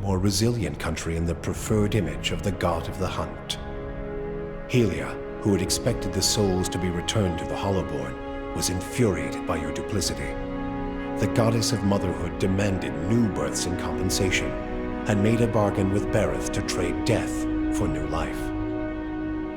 more resilient country in the preferred image of the god of the hunt. Helia, who had expected the souls to be returned to the Hollowborn, was infuriated by your duplicity. The goddess of motherhood demanded new births in compensation, and made a bargain with Bereth to trade death for new life.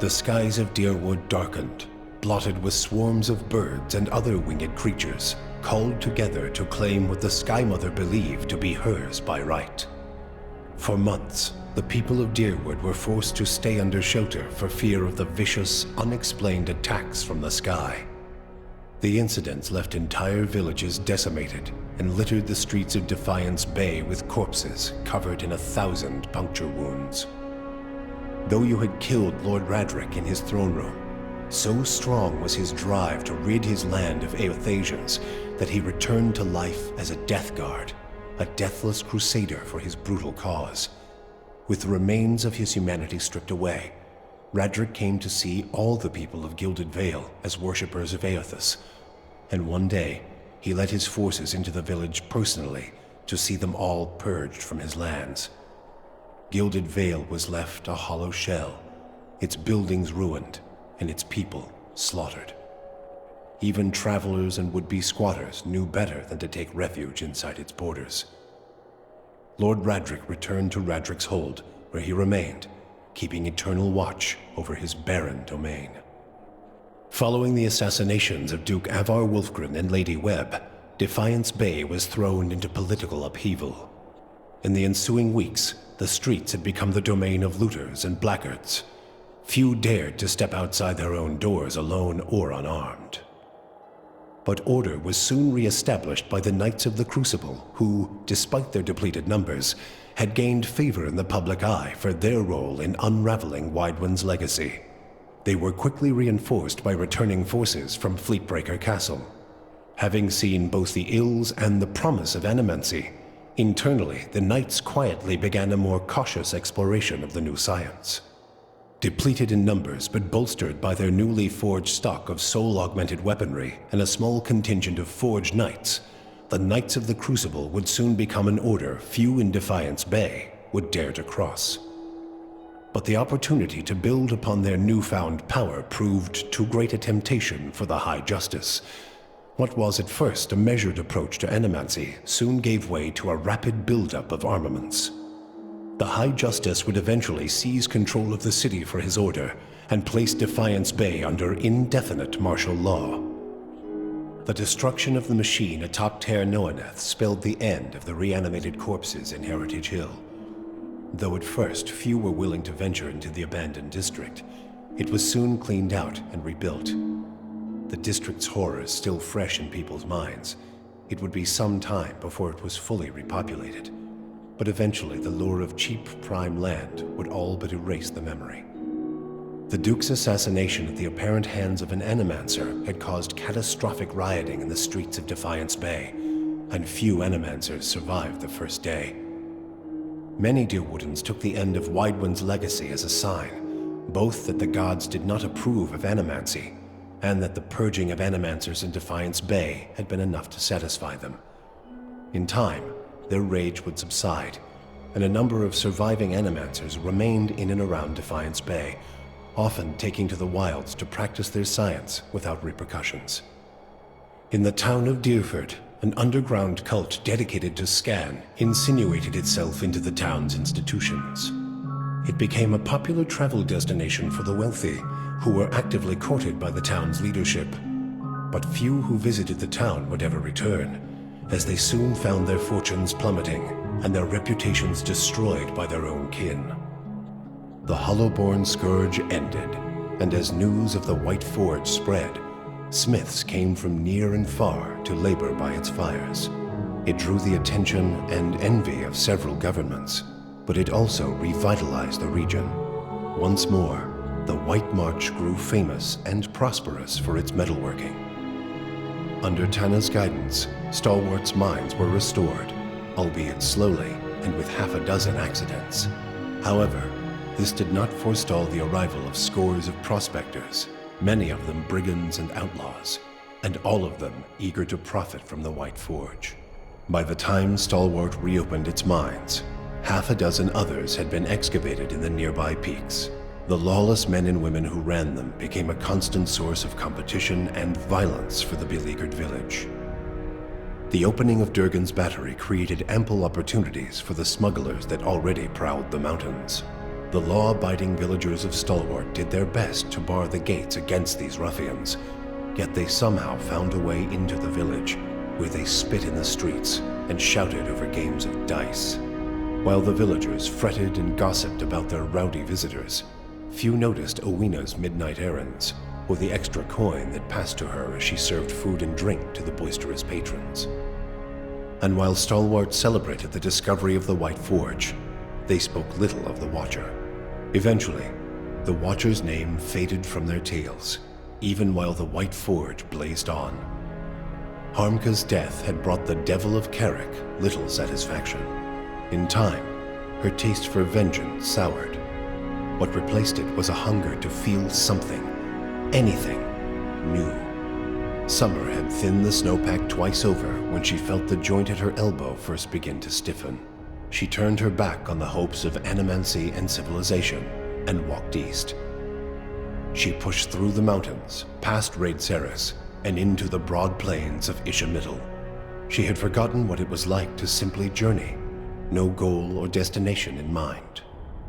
The skies of Deerwood darkened, blotted with swarms of birds and other winged creatures, called together to claim what the Sky Mother believed to be hers by right. For months, the people of Deerwood were forced to stay under shelter for fear of the vicious, unexplained attacks from the sky. The incidents left entire villages decimated and littered the streets of Defiance Bay with corpses covered in 1,000 puncture wounds. Though you had killed Lord Radric in his throne room, so strong was his drive to rid his land of Aethasians that he returned to life as a death guard, a deathless crusader for his brutal cause. With the remains of his humanity stripped away, Radric came to see all the people of Gilded Vale as worshippers of Aethys, and one day he led his forces into the village personally to see them all purged from his lands. Gilded Vale was left a hollow shell, its buildings ruined, and its people slaughtered. Even travelers and would-be squatters knew better than to take refuge inside its borders. Lord Radric returned to Radric's Hold, where he remained, keeping eternal watch over his barren domain. Following the assassinations of Duke Avar Wolfgren and Lady Webb, Defiance Bay was thrown into political upheaval. In the ensuing weeks, the streets had become the domain of looters and blackguards. Few dared to step outside their own doors alone or unarmed. But order was soon re-established by the Knights of the Crucible, who, despite their depleted numbers, had gained favor in the public eye for their role in unraveling Widewind's legacy. They were quickly reinforced by returning forces from Fleetbreaker Castle. Having seen both the ills and the promise of animancy, internally the Knights quietly began a more cautious exploration of the new science. Depleted in numbers but bolstered by their newly forged stock of soul-augmented weaponry and a small contingent of forged knights, the Knights of the Crucible would soon become an order few in Defiance Bay would dare to cross. But the opportunity to build upon their newfound power proved too great a temptation for the High Justice. What was at first a measured approach to animancy soon gave way to a rapid buildup of armaments. The High Justice would eventually seize control of the city for his order and place Defiance Bay under indefinite martial law. The destruction of the machine atop Ter Noaneth spelled the end of the reanimated corpses in Heritage Hill. Though at first few were willing to venture into the abandoned district, it was soon cleaned out and rebuilt. The district's horrors still fresh in people's minds, it would be some time before it was fully repopulated. But eventually the lure of cheap prime land would all but erase the memory. The Duke's assassination at the apparent hands of an animancer had caused catastrophic rioting in the streets of Defiance Bay, and few animancers survived the first day. Many Deerwoodans took the end of Widewind's legacy as a sign, both that the gods did not approve of animancy, and that the purging of animancers in Defiance Bay had been enough to satisfy them. In time, their rage would subside, and a number of surviving animancers remained in and around Defiance Bay, often taking to the wilds to practice their science without repercussions. In the town of Deerford, an underground cult dedicated to Scan insinuated itself into the town's institutions. It became a popular travel destination for the wealthy, who were actively courted by the town's leadership. But few who visited the town would ever return, as they soon found their fortunes plummeting and their reputations destroyed by their own kin. The Hollowborn scourge ended, and as news of the White Forge spread, smiths came from near and far to labor by its fires. It drew the attention and envy of several governments, but it also revitalized the region. Once more, the White March grew famous and prosperous for its metalworking. Under Tana's guidance, Stalwart's mines were restored, albeit slowly and with half a dozen accidents. However, this did not forestall the arrival of scores of prospectors, many of them brigands and outlaws, and all of them eager to profit from the White Forge. By the time Stalwart reopened its mines, Half a dozen others had been excavated in the nearby peaks. The lawless men and women who ran them became a constant source of competition and violence for the beleaguered village. The opening of Durgan's battery created ample opportunities for the smugglers that already prowled the mountains. The law-abiding villagers of Stalwart did their best to bar the gates against these ruffians, yet they somehow found a way into the village, where they spit in the streets and shouted over games of dice. While the villagers fretted and gossiped about their rowdy visitors, few noticed Owina's midnight errands, or the extra coin that passed to her as she served food and drink to the boisterous patrons. And while Stalwart celebrated the discovery of the White Forge, they spoke little of the Watcher. Eventually, the Watcher's name faded from their tales, even while the White Forge blazed on. Harmka's death had brought the Devil of Carrick little satisfaction. In time, her taste for vengeance soured. What replaced it was a hunger to feel something, anything, new. Summer had thinned the snowpack twice over when she felt the joint at her elbow first begin to stiffen. She turned her back on the hopes of animancy and civilization and walked east. She pushed through the mountains, past Raid Saris, and into the broad plains of Ishamiddle. She had forgotten what it was like to simply journey, no goal or destination in mind.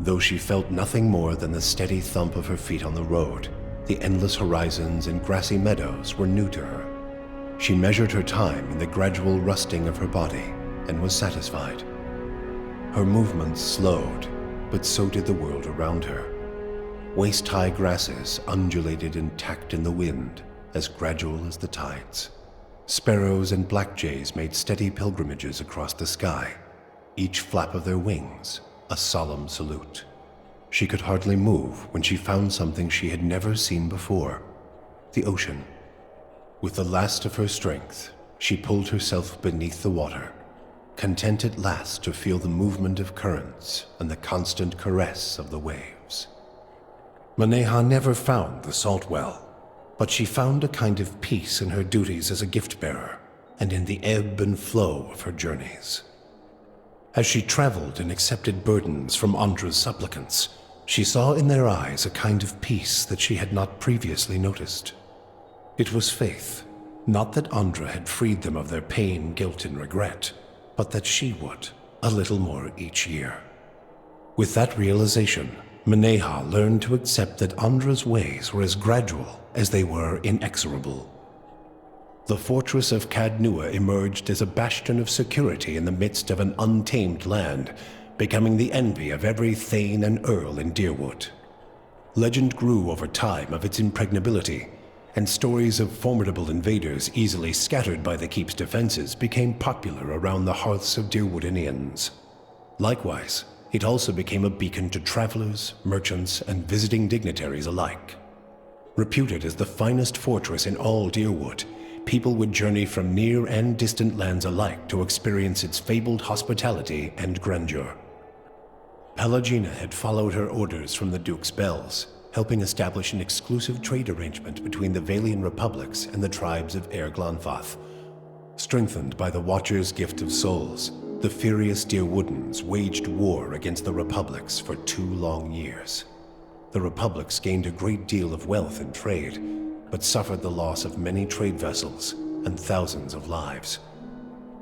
Though she felt nothing more than the steady thump of her feet on the road, the endless horizons and grassy meadows were new to her. She measured her time in the gradual rusting of her body and was satisfied. Her movements slowed, but so did the world around her. Waist-high grasses undulated and tacked in the wind, as gradual as the tides. Sparrows and blackjays made steady pilgrimages across the sky, each flap of their wings a solemn salute. She could hardly move when she found something she had never seen before, the ocean. With the last of her strength, she pulled herself beneath the water, content at last to feel the movement of currents and the constant caress of the waves. Maneha never found the salt well, but she found a kind of peace in her duties as a gift-bearer and in the ebb and flow of her journeys. As she traveled and accepted burdens from Andra's supplicants, she saw in their eyes a kind of peace that she had not previously noticed. It was faith, not that Andra had freed them of their pain, guilt, and regret, but that she would, a little more each year. With that realization, Maneha learned to accept that Andra's ways were as gradual as they were inexorable. The fortress of Cadnua emerged as a bastion of security in the midst of an untamed land, becoming the envy of every thane and earl in Deerwood. Legend grew over time of its impregnability, and stories of formidable invaders easily scattered by the keep's defenses became popular around the hearths of Deerwoodinians. Likewise, it also became a beacon to travelers, merchants, and visiting dignitaries alike. Reputed as the finest fortress in all Deerwood, people would journey from near and distant lands alike to experience its fabled hospitality and grandeur. Pelagina had followed her orders from the Duke's Bells, helping establish an exclusive trade arrangement between the Valian republics and the tribes of Air Glanfath. Strengthened by the Watcher's gift of souls, the furious Deerwoodans waged war against the republics for 2 long years. The republics gained a great deal of wealth and trade, but suffered the loss of many trade vessels and thousands of lives.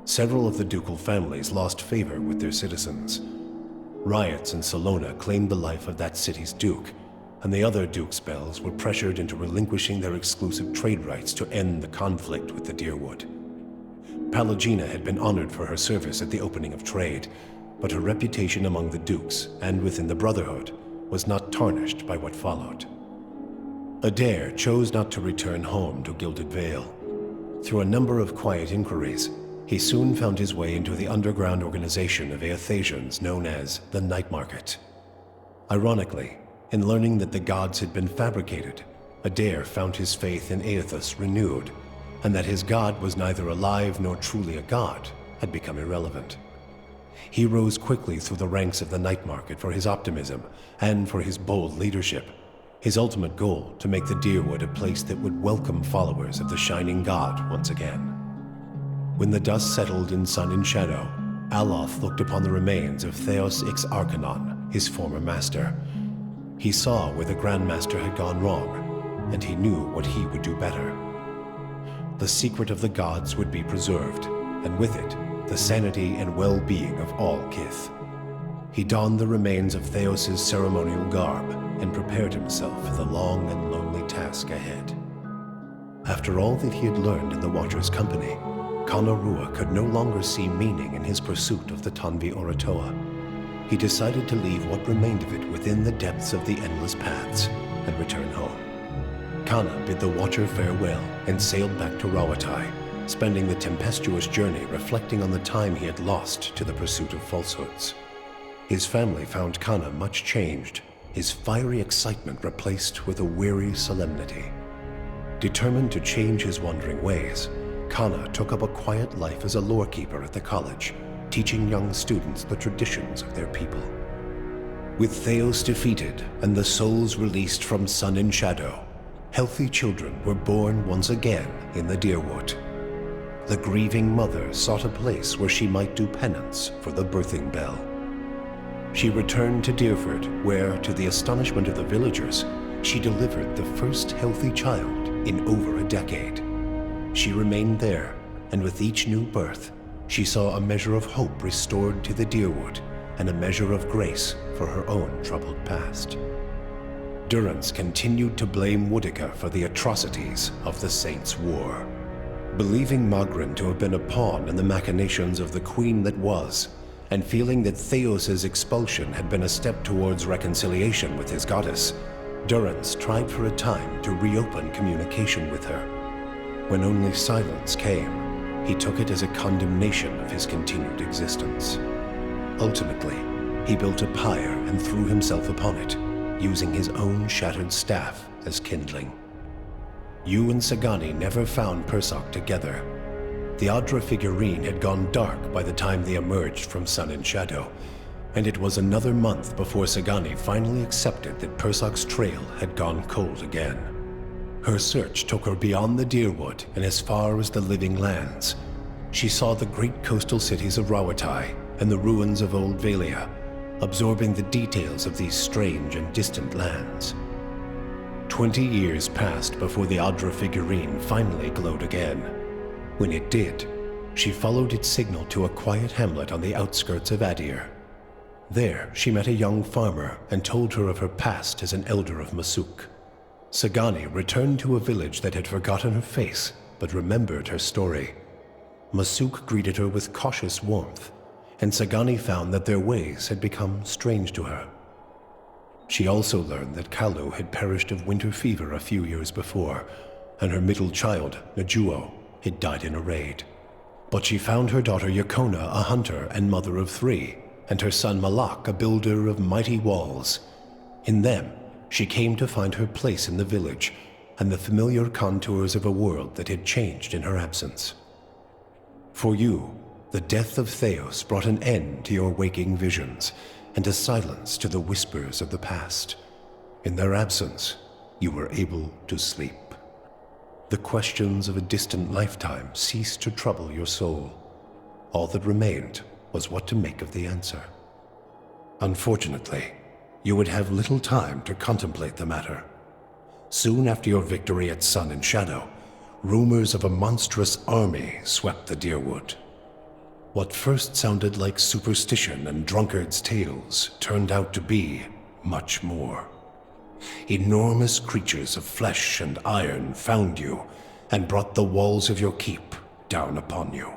Several of the ducal families lost favor with their citizens. Riots in Salona claimed the life of that city's duke, and the other Duke's Bells were pressured into relinquishing their exclusive trade rights to end the conflict with the Deerwood. Pelagina had been honored for her service at the opening of trade, but her reputation among the dukes and within the Brotherhood was not tarnished by what followed. Adair chose not to return home to Gilded Vale. Through a number of quiet inquiries, he soon found his way into the underground organization of Aethasians known as the Night Market. Ironically, in learning that the gods had been fabricated, Adair found his faith in Aethus renewed, and that his god was neither alive nor truly a god had become irrelevant. He rose quickly through the ranks of the Night Market for his optimism and for his bold leadership, his ultimate goal to make the Deerwood a place that would welcome followers of the Shining God once again. When the dust settled in sun and shadow, Aloth looked upon the remains of Theos Ix Arcanon, his former master. He saw where the Grandmaster had gone wrong, and he knew what he would do better. The secret of the gods would be preserved, and with it, the sanity and well-being of all Kith. He donned the remains of Theos' ceremonial garb and prepared himself for the long and lonely task ahead. After all that he had learned in the Watcher's company, Kana Rua could no longer see meaning in his pursuit of the Tanvi Oratoa. He decided to leave what remained of it within the depths of the endless paths and return home. Kana bid the Watcher farewell and sailed back to Rawatai, spending the tempestuous journey reflecting on the time he had lost to the pursuit of falsehoods. His family found Kana much changed, his fiery excitement replaced with a weary solemnity. Determined to change his wandering ways, Kana took up a quiet life as a lorekeeper at the college, teaching young students the traditions of their people. With Theos defeated and the souls released from Sun and Shadow, healthy children were born once again in the Deerwood. The grieving mother sought a place where she might do penance for the birthing bell. She returned to Deerford, where, to the astonishment of the villagers, she delivered the first healthy child in over a decade. She remained there, and with each new birth, she saw a measure of hope restored to the Deerwood and a measure of grace for her own troubled past. Durrance continued to blame Woodica for the atrocities of the Saints' War. Believing Magrin to have been a pawn in the machinations of the Queen that was, and feeling that Theos' expulsion had been a step towards reconciliation with his goddess, Durrance tried for a time to reopen communication with her. When only silence came, he took it as a condemnation of his continued existence. Ultimately, he built a pyre and threw himself upon it, using his own shattered staff as kindling. You and Sagani never found Persoc together. The Adra figurine had gone dark by the time they emerged from Sun and Shadow, and it was another month before Sagani finally accepted that Persoc's trail had gone cold again. Her search took her beyond the Deerwood and as far as the Living Lands. She saw the great coastal cities of Rawatai and the ruins of Old Valia, absorbing the details of these strange and distant lands. 20 years passed before the Adra figurine finally glowed again. When it did, she followed its signal to a quiet hamlet on the outskirts of Adir. There, she met a young farmer and told her of her past as an elder of Masuk. Sagani returned to a village that had forgotten her face, but remembered her story. Masuk greeted her with cautious warmth, and Sagani found that their ways had become strange to her. She also learned that Kalu had perished of winter fever a few years before, and her middle child, Najuo, had died in a raid. But she found her daughter Yakona a hunter and mother of 3, and her son Malak a builder of mighty walls. In them, she came to find her place in the village, and the familiar contours of a world that had changed in her absence. For you, the death of Theos brought an end to your waking visions, and a silence to the whispers of the past. In their absence, you were able to sleep. The questions of a distant lifetime ceased to trouble your soul. All that remained was what to make of the answer. Unfortunately, you would have little time to contemplate the matter. Soon after your victory at Sun and Shadow, rumors of a monstrous army swept the Deerwood. What first sounded like superstition and drunkards' tales turned out to be much more. Enormous creatures of flesh and iron found you and brought the walls of your keep down upon you.